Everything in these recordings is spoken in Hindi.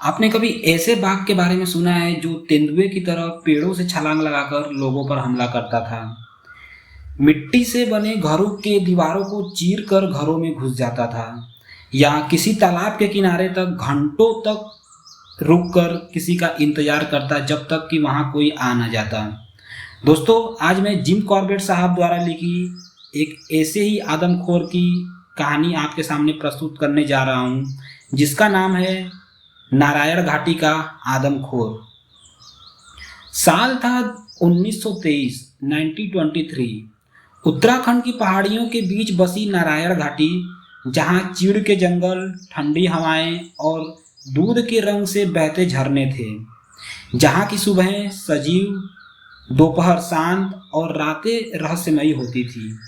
आपने कभी ऐसे बाघ के बारे में सुना है जो तेंदुए की तरह पेड़ों से छलांग लगाकर लोगों पर हमला करता था? मिट्टी से बने घरों के दीवारों को चीर कर घरों में घुस जाता था, या किसी तालाब के किनारे तक घंटों तक रुक कर किसी का इंतजार करता जब तक कि वहां कोई आ न जाता। दोस्तों, आज मैं जिम कॉर्बेट साहब द्वारा लिखी एक ऐसे ही आदमखोर की कहानी आपके सामने प्रस्तुत करने जा रहा हूं, जिसका नाम है नारायण घाटी का आदमखोर। साल था 1923, 1923। उत्तराखंड की पहाड़ियों के बीच बसी नारायण घाटी, जहां चीड़ के जंगल, ठंडी हवाएं और दूध के रंग से बहते झरने थे। जहां की सुबहें सजीव, दोपहर शांत और रातें रहस्यमयी होती थी।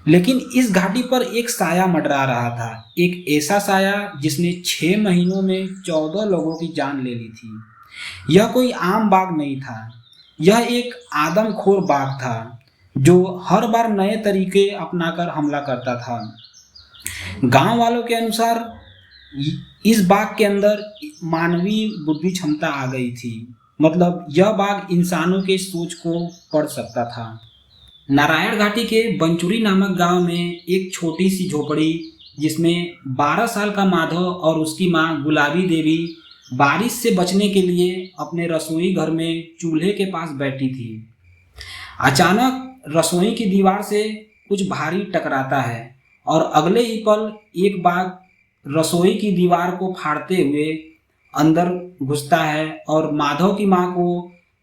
लेकिन इस घाटी पर एक साया मंडरा रहा था, एक ऐसा साया जिसने 6 महीनों में 14 लोगों की जान ले ली थी। यह कोई आम बाघ नहीं था, यह एक आदमखोर बाघ था जो हर बार नए तरीके अपनाकर हमला करता था। गांव वालों के अनुसार इस बाघ के अंदर मानवीय बुद्धि क्षमता आ गई थी, मतलब यह बाघ इंसानों के सोच को पढ़ सकता था। नारायण घाटी के बंचुरी नामक गांव में एक छोटी सी झोपड़ी, जिसमें 12 साल का माधव और उसकी मां गुलाबी देवी बारिश से बचने के लिए अपने रसोई घर में चूल्हे के पास बैठी थी। अचानक रसोई की दीवार से कुछ भारी टकराता है और अगले ही पल एक बाघ रसोई की दीवार को फाड़ते हुए अंदर घुसता है और माधव की मां को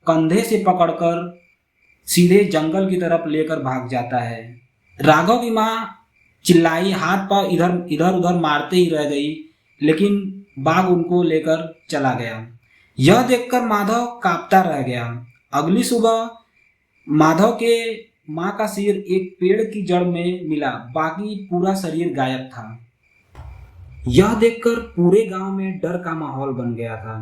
कंधे से पकड़कर सीधे जंगल की तरफ लेकर भाग जाता है। राघव की मां चिल्लाई, हाथ पांव इधर उधर मारते ही रह गई, लेकिन बाघ उनको लेकर चला गया। यह देखकर माधव कांपता रह गया। अगली सुबह माधव के मां का सिर एक पेड़ की जड़ में मिला, बाकी पूरा शरीर गायब था। यह देखकर पूरे गांव में डर का माहौल बन गया था।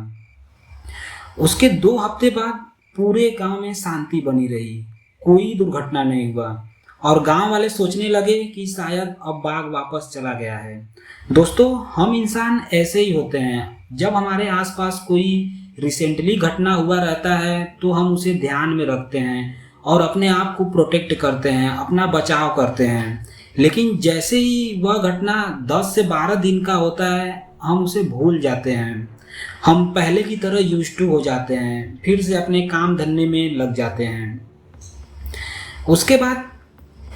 उसके 2 हफ्ते बाद पूरे गांव में शांति बनी रही, कोई दुर्घटना नहीं हुआ और गांव वाले सोचने लगे कि शायद अब बाघ वापस चला गया है। दोस्तों, हम इंसान ऐसे ही होते हैं। जब हमारे आसपास कोई रिसेंटली घटना हुआ रहता है तो हम उसे ध्यान में रखते हैं और अपने आप को प्रोटेक्ट करते हैं, अपना बचाव करते हैं। लेकिन जैसे ही वह घटना 10 से 12 दिन का होता है, हम उसे भूल जाते हैं। हम पहले की तरह यूज्ड टू हो जाते हैं, फिर से अपने काम धंधे में लग जाते हैं। उसके बाद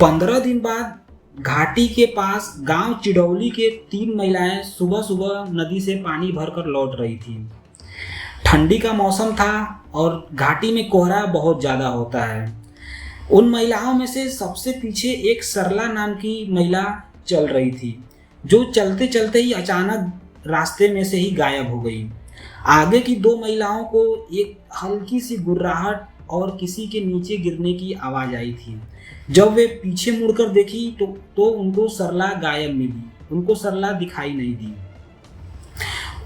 15 दिन बाद घाटी के पास गांव चिड़ौली के 3 महिलाएं सुबह सुबह नदी से पानी भरकर लौट रही थी। ठंडी का मौसम था और घाटी में कोहरा बहुत ज़्यादा होता है। उन महिलाओं में से सबसे पीछे एक सरला नाम की महिला चल रही थी, जो चलते चलते ही अचानक रास्ते में से ही गायब हो गई। आगे की 2 महिलाओं को एक हल्की सी गुर्राहट और किसी के नीचे गिरने की आवाज़ आई थी। जब वे पीछे मुड़कर देखी तो उनको सरला गायब मिली, उनको सरला दिखाई नहीं दी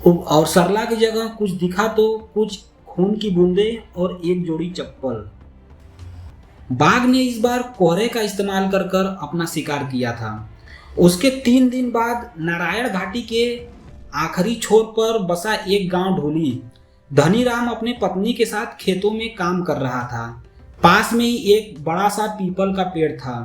और सरला की जगह कुछ दिखा तो कुछ खून की बूंदें और एक जोड़ी चप्पल। बाघ ने इस बार कोहरे का इस्तेमाल कर कर अपना शिकार किया था। उसके 3 दिन बाद नारायण घाटी के आखिरी छोर पर बसा एक गांव ढोली, धनीराम अपने पत्नी के साथ खेतों में काम कर रहा था। पास में ही एक बड़ा सा पीपल का पेड़ था।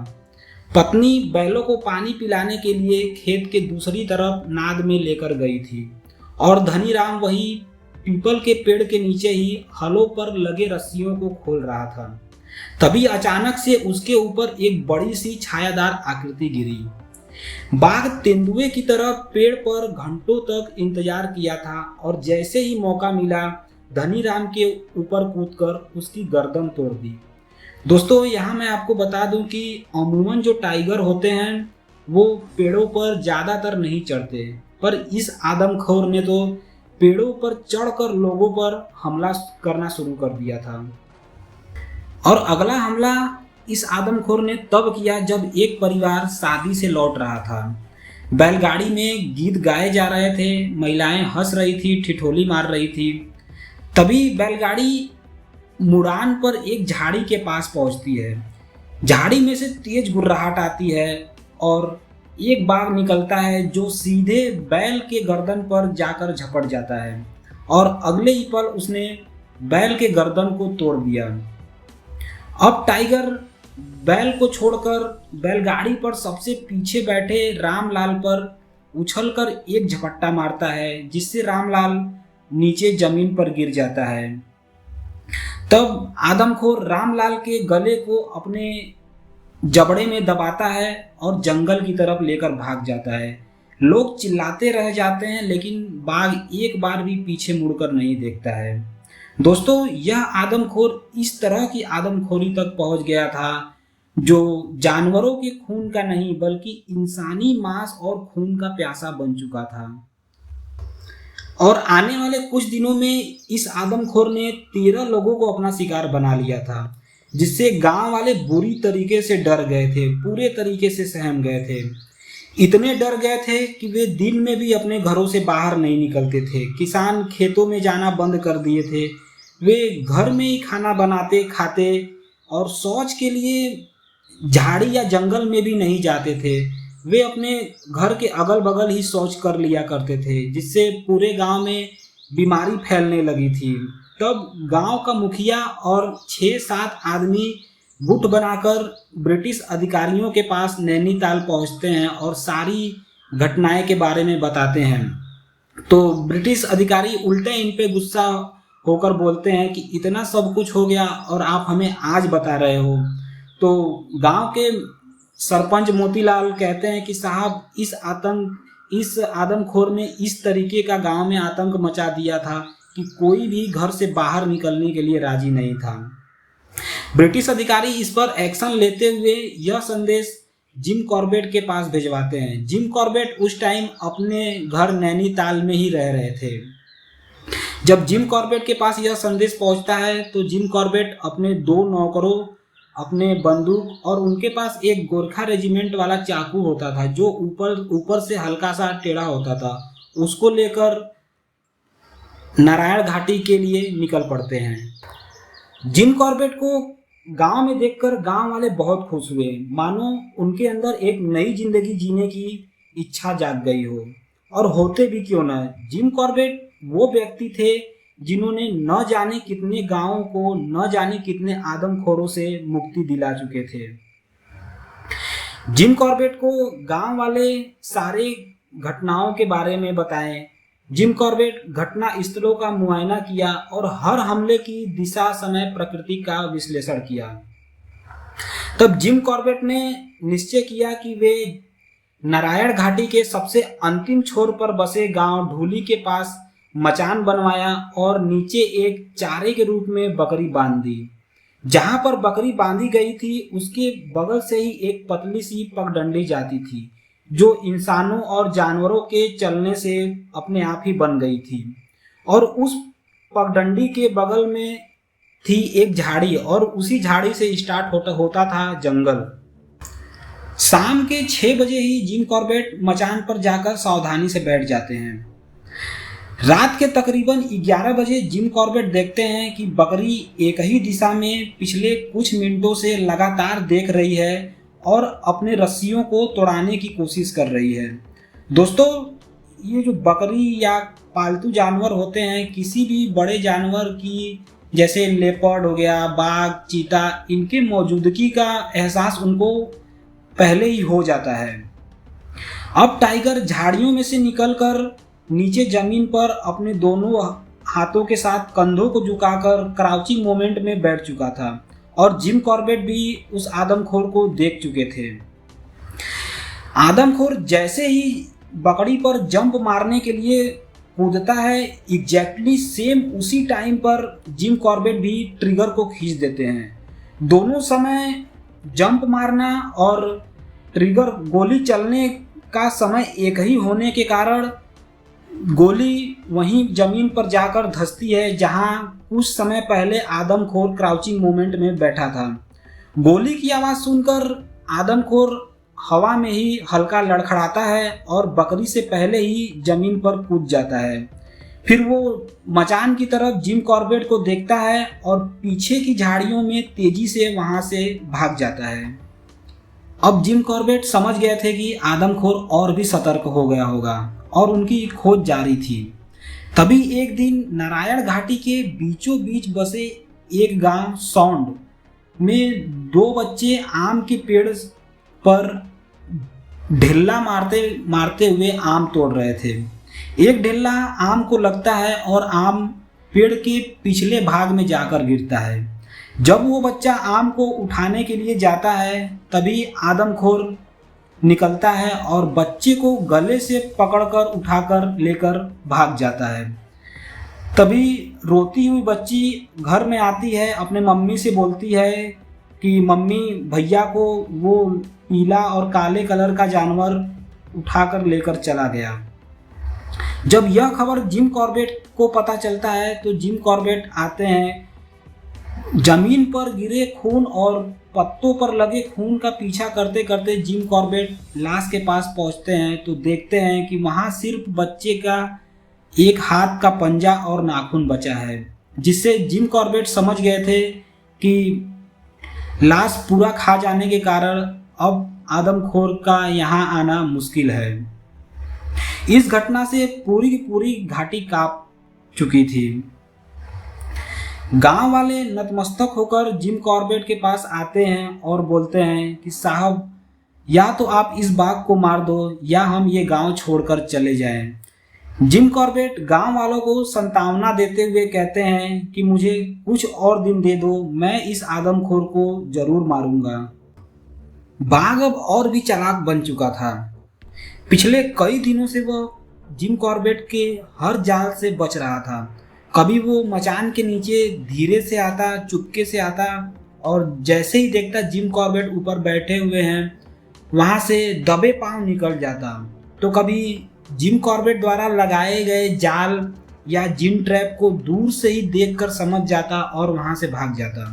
पत्नी बैलों को पानी पिलाने के लिए खेत के दूसरी तरफ नाद में लेकर गई थी और धनीराम वही पीपल के पेड़ के नीचे ही हलों पर लगे रस्सियों को खोल रहा था। तभी अचानक से उसके ऊपर एक बड़ी सी छायादार आकृति गिरी। बाघ तेंदुए की तरह पेड़ पर घंटों तक इंतजार किया था और जैसे ही मौका मिला धनीराम के ऊपर कूदकर उसकी गर्दन तोड़ दी। दोस्तों, यहाँ मैं आपको बता दूं कि अमूमन जो टाइगर होते हैं वो पेड़ों पर ज़्यादातर नहीं चढ़ते, पर इस आदमखोर ने तो पेड़ों पर चढ़कर लोगों पर हमला करना शुरू कर दिया था। और अगला हमला इस आदमखोर ने तब किया जब एक परिवार शादी से लौट रहा था। बैलगाड़ी में गीत गाए जा रहे थे, महिलाएं हंस रही थी, ठिठोली मार रही थी। तभी बैलगाड़ी मुड़ान पर एक झाड़ी के पास पहुंचती है। झाड़ी में से तेज गुर्राहट आती है और एक बाघ निकलता है जो सीधे बैल के गर्दन पर जाकर झपट जाता है और अगले ही पल उसने बैल के गर्दन को तोड़ दिया। अब टाइगर बैल को छोड़कर बैलगाड़ी पर सबसे पीछे बैठे रामलाल पर उछलकर एक झपट्टा मारता है, जिससे रामलाल नीचे जमीन पर गिर जाता है। तब आदमखोर रामलाल के गले को अपने जबड़े में दबाता है और जंगल की तरफ लेकर भाग जाता है। लोग चिल्लाते रह जाते हैं, लेकिन बाघ एक बार भी पीछे मुड़कर नहीं देखता है। दोस्तों, यह आदमखोर इस तरह की आदमखोरी तक पहुंच गया था जो जानवरों के खून का नहीं बल्कि इंसानी मांस और खून का प्यासा बन चुका था। और आने वाले कुछ दिनों में इस आदमखोर ने 13 लोगों को अपना शिकार बना लिया था, जिससे गांव वाले बुरी तरीके से डर गए थे, पूरे तरीके से सहम गए थे। इतने डर गए थे कि वे दिन में भी अपने घरों से बाहर नहीं निकलते थे। किसान खेतों में जाना बंद कर दिए थे। वे घर में ही खाना बनाते खाते और शौच के लिए झाड़ी या जंगल में भी नहीं जाते थे। वे अपने घर के अगल बगल ही शौच कर लिया करते थे, जिससे पूरे गांव में बीमारी फैलने लगी थी। तब गांव का मुखिया और 6-7 आदमी गुट बनाकर ब्रिटिश अधिकारियों के पास नैनीताल पहुंचते हैं और सारी घटनाएं के बारे में बताते हैं। तो ब्रिटिश अधिकारी उल्टे इन पे गुस्सा होकर बोलते हैं कि इतना सब कुछ हो गया और आप हमें आज बता रहे हो। तो गांव के सरपंच मोतीलाल कहते हैं कि साहब, इस आदमखोर ने इस तरीके का गांव में आतंक मचा दिया था कि कोई भी घर से बाहर निकलने के लिए राजी नहीं था। ब्रिटिश अधिकारी इस पर एक्शन लेते हुए यह संदेश जिम कॉर्बेट के पास भिजवाते हैं। जिम कॉर्बेट उस टाइम अपने घर नैनीताल में ही रह रहे थे। जब जिम कॉर्बेट के पास यह संदेश पहुंचता है तो जिम कॉर्बेट अपने 2 नौकरों, अपने बंदूक और उनके पास एक गोरखा रेजिमेंट वाला चाकू होता था जो ऊपर से हल्का सा टेढ़ा होता था, उसको लेकर नारायण घाटी के लिए निकल पड़ते हैं। जिम कॉर्बेट को गांव में देखकर गांव वाले बहुत खुश हुए, मानो उनके अंदर एक नई जिंदगी जीने की इच्छा जाग गई हो। और होते भी क्यों ना, जिम कॉर्बेट वो व्यक्ति थे जिन्होंने न जाने कितने गांवों को, न जाने कितने आदमखोरों से मुक्ति दिला चुके थे। जिम कॉर्बेट को गांव वाले सारे घटनाओं के बारे में बताएं। जिम कॉर्बेट घटना स्थलों का मुआयना किया और हर हमले की दिशा, समय, प्रकृति का विश्लेषण किया। तब जिम कॉर्बेट ने निश्चय किया कि वे नारायण घाटी के सबसे अंतिम छोर पर बसे गांव ढूली के पास मचान बनवाया और नीचे एक चारे के रूप में बकरी बांध दी। जहां पर बकरी बांधी गई थी उसके बगल से ही एक पतली सी पगडंडी जाती थी, जो इंसानों और जानवरों के चलने से अपने आप ही बन गई थी। और उस पगडंडी के बगल में थी एक झाड़ी और उसी झाड़ी से स्टार्ट होता था जंगल। शाम के 6 बजे ही जिम कॉर्बेट मचान पर जाकर सावधानी से बैठ जाते हैं। रात के तकरीबन 11 बजे जिम कॉर्बेट देखते हैं कि बकरी एक ही दिशा में पिछले कुछ मिनटों से लगातार देख रही है और अपने रस्सियों को तोड़ाने की कोशिश कर रही है। दोस्तों, ये जो बकरी या पालतू जानवर होते हैं, किसी भी बड़े जानवर की, जैसे लेपर्ड हो गया, बाघ, चीता, इनके मौजूदगी का एहसास उनको पहले ही हो जाता है। अब टाइगर झाड़ियों में से निकलकर नीचे जमीन पर अपने दोनों हाथों के साथ कंधों को झुकाकर क्राउचिंग मोमेंट में बैठ चुका था और जिम कॉर्बेट भी उस आदमखोर को देख चुके थे। आदमखोर जैसे ही बकरी पर जंप मारने के लिए कूदता है, एग्जैक्टली सेम उसी टाइम पर जिम कॉर्बेट भी ट्रिगर को खींच देते हैं। दोनों समय जंप मारना और ट्रिगर गोली चलने का समय एक ही होने के कारण गोली वहीं जमीन पर जाकर धंसती है जहां कुछ समय पहले आदमखोर क्राउचिंग मूवमेंट में बैठा था। गोली की आवाज़ सुनकर आदमखोर हवा में ही हल्का लड़खड़ाता है और बकरी से पहले ही जमीन पर कूद जाता है। फिर वो मचान की तरफ जिम कॉर्बेट को देखता है और पीछे की झाड़ियों में तेजी से वहां से भाग जाता है। अब जिम कॉर्बेट समझ गए थे कि आदमखोर और भी सतर्क हो गया होगा और उनकी खोज जारी थी। तभी एक दिन नारायण घाटी के बीचों बीच बसे एक गांव सौंड में दो बच्चे आम के पेड़ पर ढिल्ला मारते मारते हुए आम तोड़ रहे थे। एक ढिल्ला आम को लगता है और आम पेड़ के पिछले भाग में जाकर गिरता है। जब वो बच्चा आम को उठाने के लिए जाता है तभी आदमखोर निकलता है और बच्चे को गले से पकड़कर उठाकर लेकर भाग जाता है। तभी रोती हुई बच्ची घर में आती है, अपने मम्मी से बोलती है कि मम्मी भैया को वो पीला और काले कलर का जानवर उठाकर लेकर चला गया। जब यह खबर जिम कॉर्बेट को पता चलता है तो जिम कॉर्बेट आते हैं। जमीन पर गिरे खून और पत्तों पर लगे खून का पीछा करते करते जिम कॉर्बेट लाश के पास पहुंचते हैं तो देखते हैं कि वहां सिर्फ बच्चे का एक हाथ का पंजा और नाखून बचा है, जिससे जिम कॉर्बेट समझ गए थे कि लाश पूरा खा जाने के कारण अब आदमखोर का यहाँ आना मुश्किल है। इस घटना से पूरी की पूरी घाटी कांप चुकी थी। गांव वाले नतमस्तक होकर जिम कॉर्बेट के पास आते हैं और बोलते हैं कि साहब, या तो आप इस बाघ को मार दो या हम ये गांव छोड़कर चले जाएं। जिम कॉर्बेट गांव वालों को सांत्वना देते हुए कहते हैं कि मुझे कुछ और दिन दे दो, मैं इस आदमखोर को जरूर मारूंगा। बाघ अब और भी चालाक बन चुका था। पिछले कई दिनों से वह जिम कॉर्बेट के हर जाल से बच रहा था। कभी वो मचान के नीचे धीरे से आता, चुपके से आता और जैसे ही देखता जिम कॉर्बेट ऊपर बैठे हुए हैं वहाँ से दबे पांव निकल जाता। तो कभी जिम कॉर्बेट द्वारा लगाए गए जाल या जिम ट्रैप को दूर से ही देखकर समझ जाता और वहाँ से भाग जाता।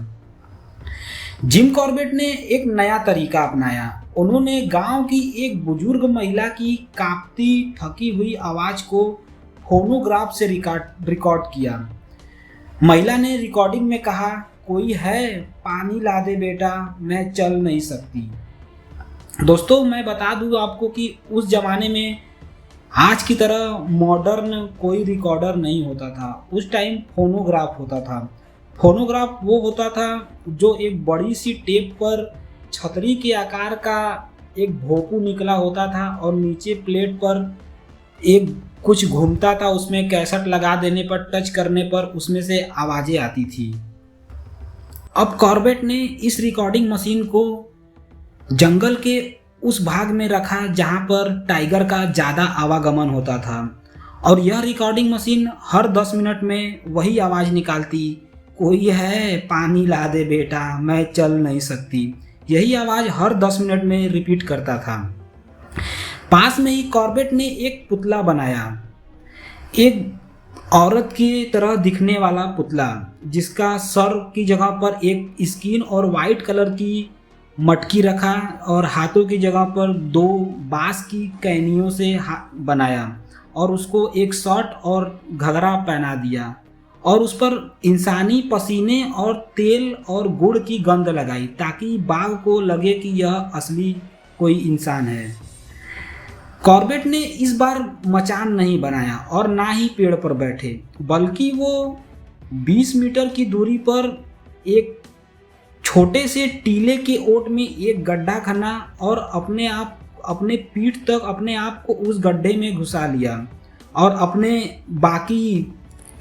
जिम कॉर्बेट ने एक नया तरीका अपनाया। उन्होंने गांव की एक बुजुर्ग महिला की कांपती थकी हुई आवाज़ को फोनोग्राफ से रिकॉर्ड किया। महिला ने रिकॉर्डिंग में कहा, कोई है, पानी ला दे बेटा, मैं चल नहीं सकती। दोस्तों, मैं बता दूं आपको कि उस ज़माने में आज की तरह मॉडर्न कोई रिकॉर्डर नहीं होता था। उस टाइम फोनोग्राफ होता था। फोनोग्राफ वो होता था जो एक बड़ी सी टेप पर छतरी के आकार का एक भोंपू निकला होता था और नीचे प्लेट पर एक कुछ घूमता था। उसमें कैसेट लगा देने पर, टच करने पर उसमें से आवाज़ें आती थी। अब कॉर्बेट ने इस रिकॉर्डिंग मशीन को जंगल के उस भाग में रखा जहां पर टाइगर का ज़्यादा आवागमन होता था और यह रिकॉर्डिंग मशीन हर 10 मिनट में वही आवाज़ निकालती, कोई है, पानी ला दे बेटा, मैं चल नहीं सकती। यही आवाज़ हर 10 मिनट में रिपीट करता था। पास में ही कॉर्बेट ने एक पुतला बनाया, एक औरत की तरह दिखने वाला पुतला, जिसका सर की जगह पर एक स्किन और वाइट कलर की मटकी रखा और हाथों की जगह पर 2 बांस की कैनियों से बनाया और उसको एक शर्ट और घघरा पहना दिया और उस पर इंसानी पसीने और तेल और गुड़ की गंध लगाई ताकि बाघ को लगे कि यह असली कोई इंसान है। कॉर्बेट ने इस बार मचान नहीं बनाया और ना ही पेड़ पर बैठे, बल्कि वो 20 मीटर की दूरी पर एक छोटे से टीले के ओट में एक गड्ढा खना और अपने पीठ तक अपने आप को उस गड्ढे में घुसा लिया और अपने बाकी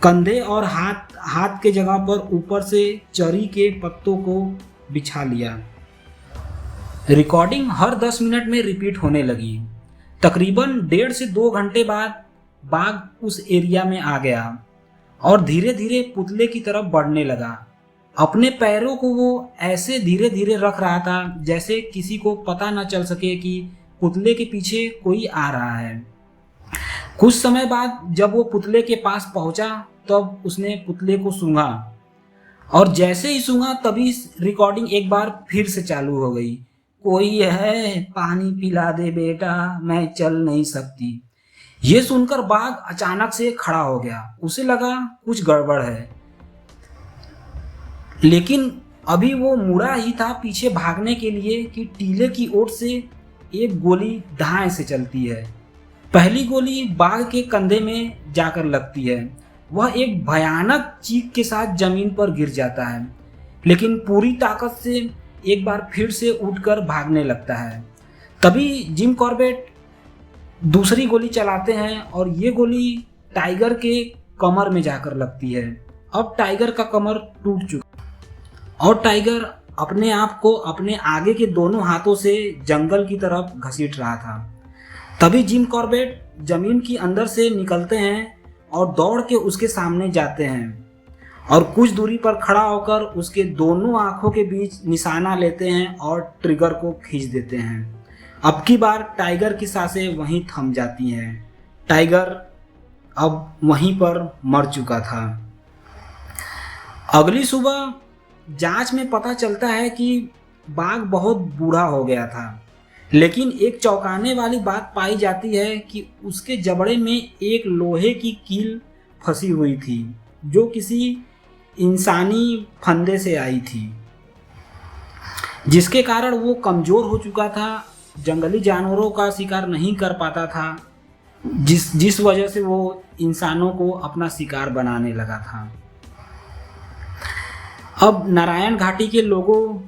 कंधे और हाथ के जगह पर ऊपर से चरी के पत्तों को बिछा लिया। रिकॉर्डिंग हर 10 मिनट में रिपीट होने लगी। तकरीबन 1.5 से 2 घंटे बाद बाघ उस एरिया में आ गया और धीरे धीरे पुतले की तरफ बढ़ने लगा। अपने पैरों को वो ऐसे धीरे धीरे रख रहा था जैसे किसी को पता न चल सके कि पुतले के पीछे कोई आ रहा है। कुछ समय बाद जब वो पुतले के पास पहुंचा तब उसने पुतले को सूंघा और जैसे ही सूंघा तभी रिकॉर्डिंग एक बार फिर से चालू हो गई, कोई है, पानी पिला दे बेटा, मैं चल नहीं सकती। ये सुनकर बाघ अचानक से खड़ा हो गया। उसे लगा कुछ गड़बड़ है, लेकिन अभी वो मुड़ा ही था पीछे भागने के लिए कि टीले की ओर से एक गोली दाएं से चलती है। पहली गोली बाघ के कंधे में जाकर लगती है। वह एक भयानक चीख के साथ जमीन पर गिर जाता है, लेकिन पूरी ताकत से एक बार फिर से उठकर भागने लगता है। तभी जिम कॉर्बेट दूसरी गोली चलाते हैं और ये गोली टाइगर के कमर में जाकर लगती है। अब टाइगर का कमर टूट चुका और टाइगर अपने आप को अपने आगे के दोनों हाथों से जंगल की तरफ घसीट रहा था। तभी जिम कॉर्बेट जमीन की अंदर से निकलते हैं और दौड़ के उसके सामने जाते हैं और कुछ दूरी पर खड़ा होकर उसके दोनों आंखों के बीच निशाना लेते हैं और ट्रिगर को खींच देते हैं। अब की बार टाइगर की सांसें वहीं थम जाती हैं। टाइगर अब वहीं पर मर चुका था। अगली सुबह जांच में पता चलता है कि बाघ बहुत बूढ़ा हो गया था, लेकिन एक चौंकाने वाली बात पाई जाती है कि उसके जबड़े में एक लोहे की कील फंसी हुई थी जो किसी इंसानी फंदे से आई थी, जिसके कारण वो कमज़ोर हो चुका था, जंगली जानवरों का शिकार नहीं कर पाता था, जिस वजह से वो इंसानों को अपना शिकार बनाने लगा था। अब नारायण घाटी के लोगों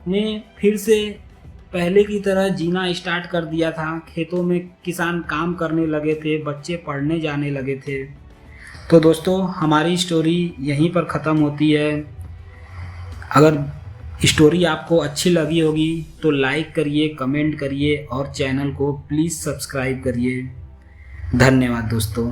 ने फिर से पहले की तरह जीना स्टार्ट कर दिया था। खेतों में किसान काम करने लगे थे, बच्चे पढ़ने जाने लगे थे। तो दोस्तों, हमारी स्टोरी यहीं पर ख़त्म होती है। अगर स्टोरी आपको अच्छी लगी होगी तो लाइक करिए, कमेंट करिए और चैनल को प्लीज़ सब्सक्राइब करिए। धन्यवाद दोस्तों।